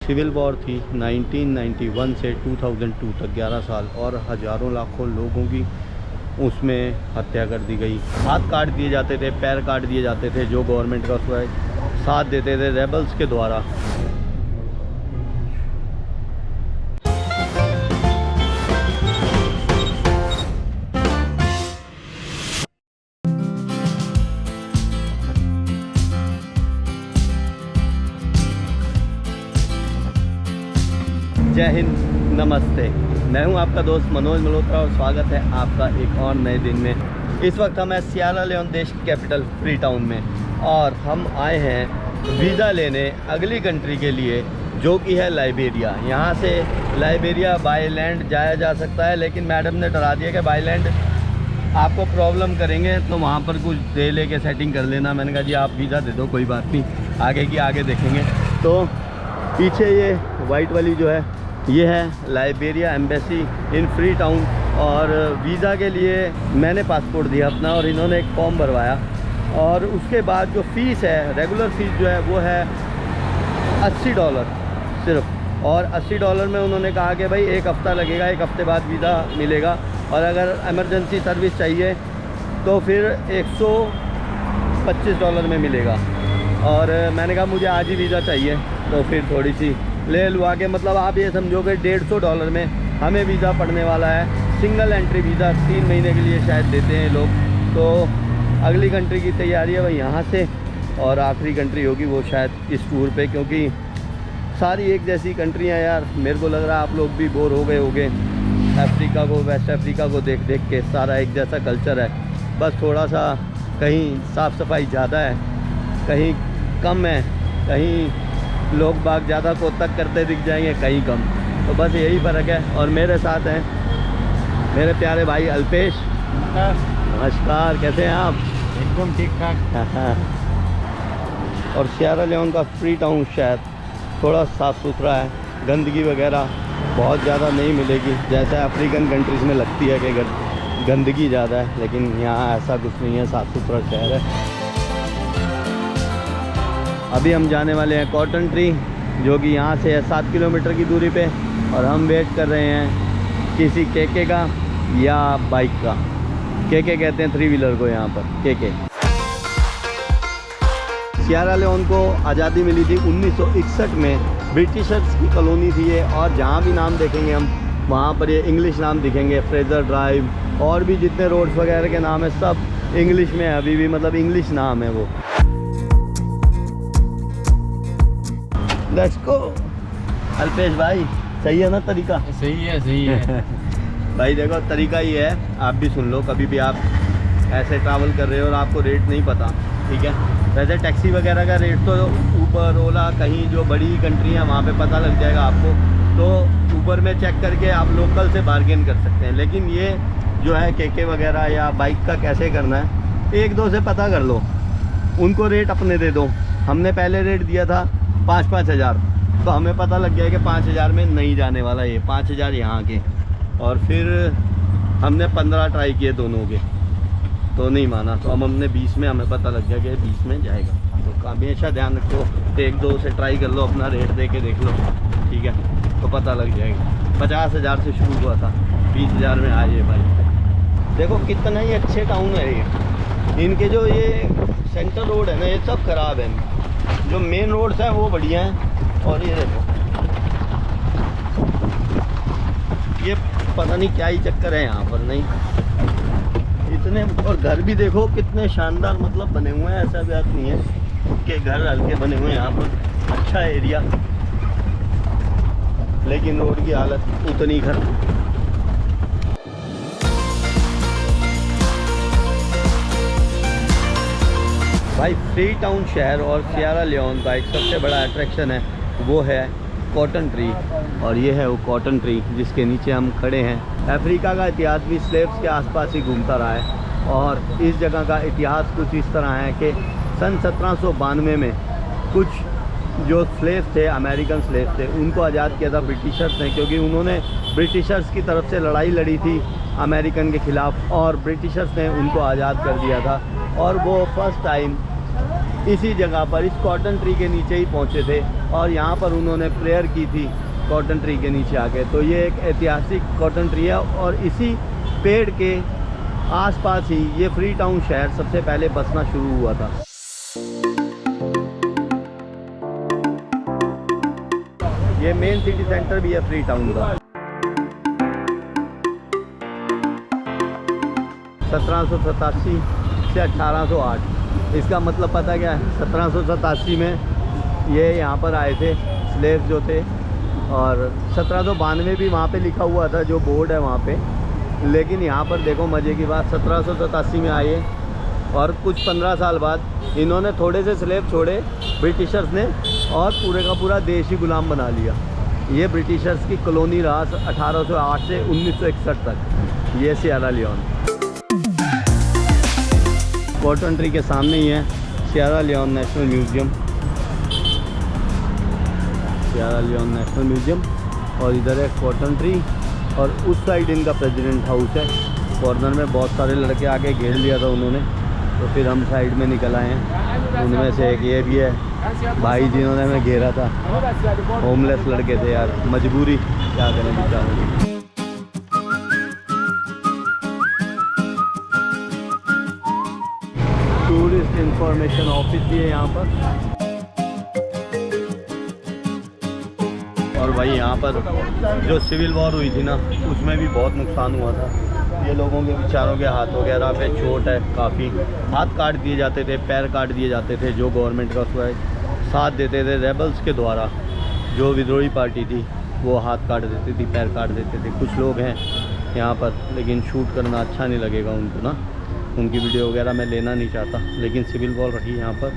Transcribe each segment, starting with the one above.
Civil war थी 1991 से 2002 तक 11 साल, और हज़ारों लाखों लोगों की उसमें हत्या कर दी गई। हाथ काट दिए जाते थे, पैर काट दिए जाते थे जो गवर्नमेंट का उसमें साथ देते थे रेबल्स के द्वारा। जय हिंद, नमस्ते। मैं हूं आपका दोस्त मनोज मल्होत्रा और स्वागत है आपका एक और नए दिन में। इस वक्त हम हैं सिएरा लियोन देश की कैपिटल फ्री टाउन में, और हम आए हैं वीज़ा लेने अगली कंट्री के लिए जो कि है लाइबेरिया। यहां से लाइबेरिया बाय लैंड जाया जा सकता है, लेकिन मैडम ने डरा दिया कि बाय लैंड आपको प्रॉब्लम करेंगे, तो वहाँ पर कुछ दे ले के सेटिंग कर लेना। मैंने कहा जी आप वीज़ा दे दो, कोई बात नहीं, आगे की आगे देखेंगे। तो पीछे ये वाइट वाली जो है ये है Liberia embassy in free town, और वीज़ा के लिए मैंने पासपोर्ट दिया अपना और इन्होंने एक फॉर्म भरवाया, और उसके बाद जो फ़ीस है, रेगुलर फ़ीस जो है वो है $80 सिर्फ। और $80 में उन्होंने कहा कि भाई एक हफ़्ता लगेगा, एक हफ़्ते बाद वीज़ा मिलेगा, और अगर एमरजेंसी सर्विस चाहिए तो फिर $125 में मिलेगा। और मैंने कहा मुझे आज ही वीज़ा चाहिए, तो फिर थोड़ी सी ले लुआ के, मतलब आप ये समझो कि $150 में हमें वीज़ा पड़ने वाला है। सिंगल एंट्री वीज़ा 3 महीने के लिए शायद देते हैं लोग। तो अगली कंट्री की तैयारी है भाई यहाँ से, और आखिरी कंट्री होगी वो शायद इस टूर पे, क्योंकि सारी एक जैसी कंट्रियाँ यार, मेरे को लग रहा है आप लोग भी बोर हो गए होंगे अफ्रीका को, वेस्ट अफ्रीका को देख देख के। सारा एक जैसा कल्चर है, बस थोड़ा सा कहीं साफ़ सफाई ज़्यादा है, कहीं कम है, कहीं लोग बाग ज़्यादा कोतक करते दिख जाएंगे, कहीं कम। तो बस यही फ़र्क है। और मेरे साथ हैं मेरे प्यारे भाई अल्पेश। नमस्कार, कैसे हैं आप? एकदम ठीक ठाक। और सिएरा लियोन का फ्री टाउन शायद थोड़ा साफ़ सुथरा है, गंदगी वगैरह बहुत ज़्यादा नहीं मिलेगी जैसे अफ्रीकन कंट्रीज़ में लगती है कि गंदगी ज़्यादा है, लेकिन यहाँ ऐसा कुछ नहीं है, साफ़ सुथरा शहर है। अभी हम जाने वाले हैं कॉटन ट्री, जो कि यहाँ से है 7 किलोमीटर की दूरी पे, और हम वेट कर रहे हैं किसी केके का या बाइक का। केके कहते हैं 3 व्हीलर को यहाँ पर, केके। सिएरा लियोन को आज़ादी मिली थी 1961 में, ब्रिटिशर्स की कॉलोनी थी ये, और जहाँ भी नाम देखेंगे हम वहाँ पर ये इंग्लिश नाम दिखेंगे, फ्रेजर ड्राइव, और भी जितने रोड्स वगैरह के नाम है सब इंग्लिश में है अभी भी, मतलब इंग्लिश नाम है वो। Let's go. अल्पेश भाई, सही है ना तरीका? सही है, सही है। भाई देखो तरीका ये है, आप भी सुन लो, कभी भी आप ऐसे ट्रैवल कर रहे हो और आपको रेट नहीं पता, ठीक है? वैसे टैक्सी वगैरह का रेट तो ऊबर, ओला, कहीं जो बड़ी कंट्री है वहाँ पे पता लग जाएगा आपको, तो ऊबर में चेक करके आप लोकल से बार्गेन कर सकते हैं। लेकिन ये जो है केके वगैरह या बाइक का कैसे करना है, 1-2 से पता कर लो, उनको रेट अपने दे दो। हमने पहले रेट दिया था 5-5 हज़ार, तो हमें पता लग गया कि 5 हज़ार में नहीं जाने वाला ये, 5 हज़ार यहाँ के। और फिर हमने 15 ट्राई किए दोनों के, तो नहीं माना, तो अब हमने 20 में, हमें पता लग गया कि 20 में जाएगा। तो हमेशा ध्यान रखो, 1-2 से ट्राई कर लो, अपना रेट दे के देख लो, ठीक है? तो पता लग जाएगा। 50 हज़ार से शुरू हुआ था, 20 हज़ार में आए ये भाई। देखो कितना ही अच्छे टाउन है ये। इनके जो ये सेंटर रोड है ना, ये सब ख़राब है, जो मेन रोड्स हैं वो बढ़िया हैं। और ये देखो, ये पता नहीं क्या ही चक्कर है यहाँ पर, नहीं इतने, और घर भी देखो कितने शानदार मतलब बने हुए हैं। ऐसा बात नहीं है कि घर हल्के बने हुए हैं यहाँ पर, अच्छा एरिया, लेकिन रोड की हालत उतनी खराब। भाई फ्री टाउन शहर और सिएरा लियोन का एक सबसे बड़ा अट्रैक्शन है, वो है कॉटन ट्री। और ये है वो कॉटन ट्री जिसके नीचे हम खड़े हैं। अफ्रीका का इतिहास भी स्लेव्स के आसपास ही घूमता रहा है, और इस जगह का इतिहास कुछ इस तरह है कि सन 1792 में कुछ जो स्लेव थे, अमेरिकन स्लेव थे, उनको आज़ाद किया था ब्रिटिशर्स ने, क्योंकि उन्होंने ब्रिटिशर्स की तरफ से लड़ाई लड़ी थी अमेरिकन के ख़िलाफ़, और ब्रिटिशर्स ने उनको आज़ाद कर दिया था। और वो फर्स्ट टाइम इसी जगह पर इस कॉटन ट्री के नीचे ही पहुँचे थे और यहाँ पर उन्होंने प्रेयर की थी कॉटन ट्री के नीचे आके। तो ये एक ऐतिहासिक कॉटन ट्री है और इसी पेड़ के आसपास ही ये फ्री टाउन शहर सबसे पहले बसना शुरू हुआ था। ये मेन सिटी सेंटर भी है फ्री टाउन का। 1787 से 1808, इसका मतलब पता क्या है? 1787 में ये यहाँ पर आए थे स्लेव जो थे, और 1792 भी वहाँ पे लिखा हुआ था जो बोर्ड है वहाँ पे। लेकिन यहाँ पर देखो मज़े की बात, 1787 में आए और कुछ 15 साल बाद इन्होंने थोड़े से स्लेव छोड़े ब्रिटिशर्स ने और पूरे का पूरा देश ही गुलाम बना लिया। ये ब्रिटिशर्स की कॉलोनी रहा 1808 से 1961 तक, ये सिएरा लियोन। कॉटन ट्री के सामने ही है Sierra Leone national museum, Sierra Leone national museum. और इधर है कॉटन ट्री और उस साइड इनका प्रेसिडेंट हाउस है। कॉर्नर में बहुत सारे लड़के आके घेर लिया था उन्होंने, तो फिर हम साइड में निकल आए हैं। उनमें से एक ये भी है भाई जिन्होंने हमें घेरा था, होमलेस लड़के थे यार, मजबूरी क्या करें बेचारे। टूरिस्ट इंफॉर्मेशन ऑफिस भी है यहाँ पर। और भाई यहाँ पर जो सिविल वॉर हुई थी ना, उसमें भी बहुत नुकसान हुआ था। ये लोगों के बेचारों के हाथ वगैरह पे चोट है काफ़ी, हाथ काट दिए जाते थे, पैर काट दिए जाते थे। जो गवर्नमेंट का उसका साथ देते थे रेबल्स के द्वारा, जो विद्रोही पार्टी थी वो हाथ काट देती थी, पैर काट देते थे। कुछ लोग हैं यहाँ पर, लेकिन शूट करना अच्छा नहीं लगेगा उनको ना, उनकी वीडियो वगैरह मैं लेना नहीं चाहता। लेकिन सिविल वॉर रही यहाँ पर,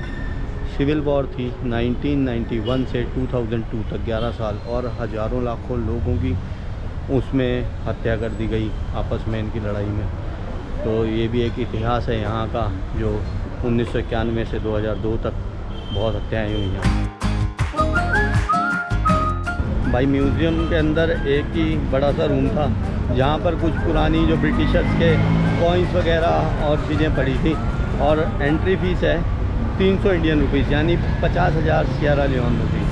सिविल वॉर थी 1991 से 2002 तक 11 साल, और हज़ारों लाखों लोगों की उसमें हत्या कर दी गई आपस में इनकी लड़ाई में। तो ये भी एक इतिहास है यहाँ का, जो 1991 से 2002 तक बहुत हत्याएँ हुई हैं। भाई म्यूज़ियम के अंदर एक ही बड़ा सा रूम था जहाँ पर कुछ पुरानी जो ब्रिटिशर्स के कॉइन्स वगैरह और चीज़ें पड़ी थी, और एंट्री फ़ीस है 300 इंडियन रुपीज़, यानी 50,000 सिएरा लियोन रुपीज़।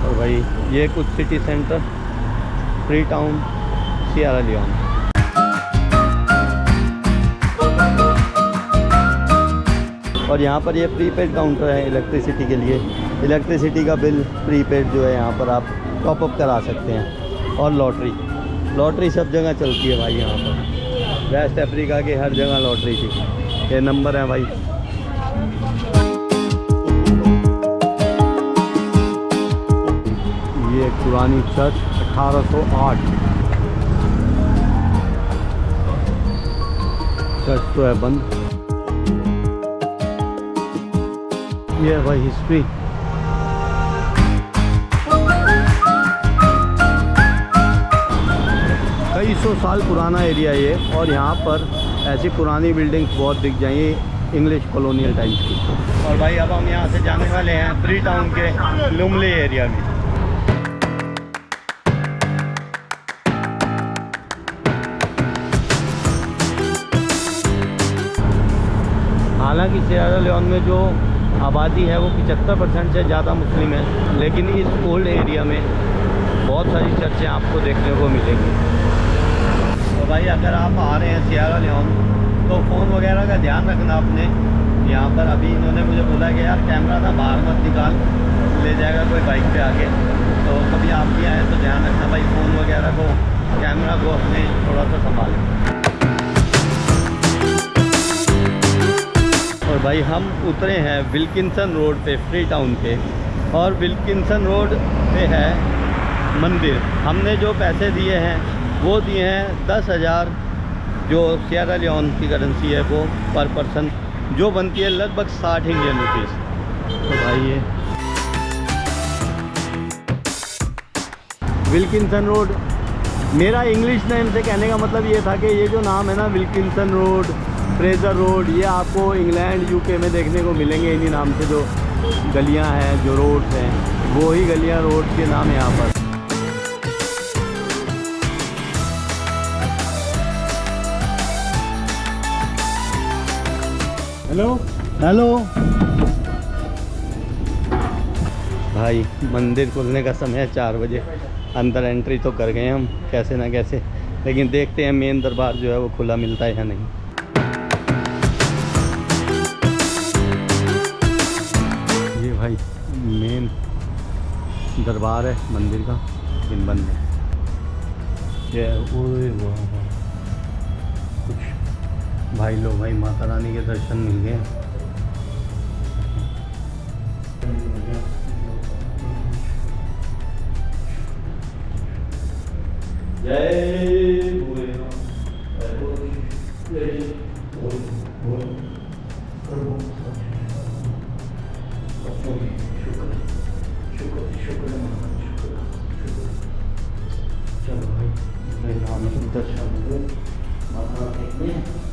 और भाई ये कुछ city centre Freetown Sierra Leone. और यहाँ पर ये प्रीपेड काउंटर है इलेक्ट्रिसिटी के लिए। इलेक्ट्रिसिटी का बिल प्रीपेड जो है यहाँ पर आप टॉपअप करा सकते हैं। और लॉटरी सब जगह चलती है भाई यहाँ पर, वेस्ट अफ्रीका के हर जगह लॉटरी थी। ये नंबर है भाई। ये एक पुरानी चर्च 1808, चर्च तो है बंद। ये है भाई हिस्ट्री। कई सौ साल पुराना एरिया ये, और यहाँ पर ऐसी पुरानी बिल्डिंग्स बहुत दिख जाएंगी इंग्लिश कॉलोनियल टाइप की। और भाई अब हम यहाँ से जाने वाले हैं फ्री टाउन के लुमले एरिया में। हालांकि सिएरा लियोन में जो आबादी है वो 75% से ज़्यादा मुस्लिम है, लेकिन इस ओल्ड एरिया में बहुत सारी चर्चें आपको देखने को मिलेंगी। तो भाई अगर आप आ रहे हैं सिएरा लियोन तो फ़ोन वगैरह का ध्यान रखना अपने। यहाँ पर अभी इन्होंने मुझे बोला कि यार कैमरा था बाहर मत निकाल, ले जाएगा कोई बाइक पे आके। तो कभी आप भी आए तो ध्यान रखना भाई, फ़ोन वगैरह को, कैमरा को अपने थोड़ा सा संभालें। और भाई हम उतरे हैं विल्किंसन रोड पे फ्री टाउन पे, और विल्किंसन रोड पे है मंदिर। हमने जो पैसे दिए हैं वो दिए हैं 10,000, जो सिएरा लियोन की करेंसी है वो पर पर्सन, जो बनती है लगभग 60 इंडियन रुपीज़। तो भाई ये विल्किंसन रोड, मेरा इंग्लिश नेम से कहने का मतलब ये था कि ये जो नाम है ना विल्किंसन रोड, फ्रेजर रोड, ये आपको इंग्लैंड यूके में देखने को मिलेंगे इन्हीं नाम से। जो गलियां हैं, जो रोड्स हैं, वो ही गलियां रोड के नाम है यहाँ पर। हेलो हेलो, भाई मंदिर खुलने का समय है 4 बजे। अंदर एंट्री तो कर गए हम कैसे ना कैसे, लेकिन देखते हैं मेन दरबार जो है वो खुला मिलता है या नहीं। ये भाई मेन दरबार है मंदिर का, लेकिन बंद है। ये ओए वाह वाह, कुछ भाई लोग भाई माता रानी के दर्शन मिल गए। जय भोलेनाथ। चलो भाई दर्शन हो माता देखने।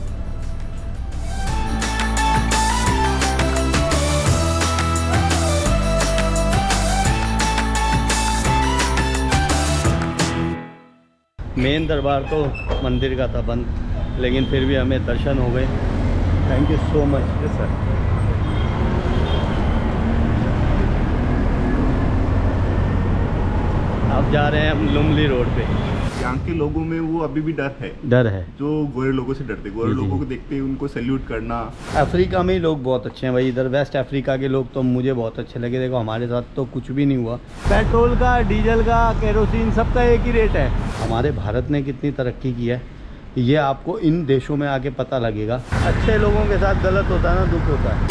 मेन दरबार तो मंदिर का था बंद, लेकिन फिर भी हमें दर्शन हो गए। Thank you so much sir. अब जा रहे हैं हम लुमली रोड पे। यहाँ के लोगों में वो अभी भी डर है जो गोरे लोगों से डरते, गोरे जी, जी। लोगों को देखते ही उनको सैल्यूट करना। अफ्रीका में ही लोग बहुत अच्छे हैं भाई, इधर वेस्ट अफ्रीका के लोग तो मुझे बहुत अच्छे लगे। देखो हमारे साथ तो कुछ भी नहीं हुआ। पेट्रोल का, डीजल का, केरोसिन सबका एक ही रेट है। हमारे भारत ने कितनी तरक्की की है ये आपको इन देशों में आके पता लगेगा। अच्छे लोगों के साथ गलत होता है ना, दुख होता है।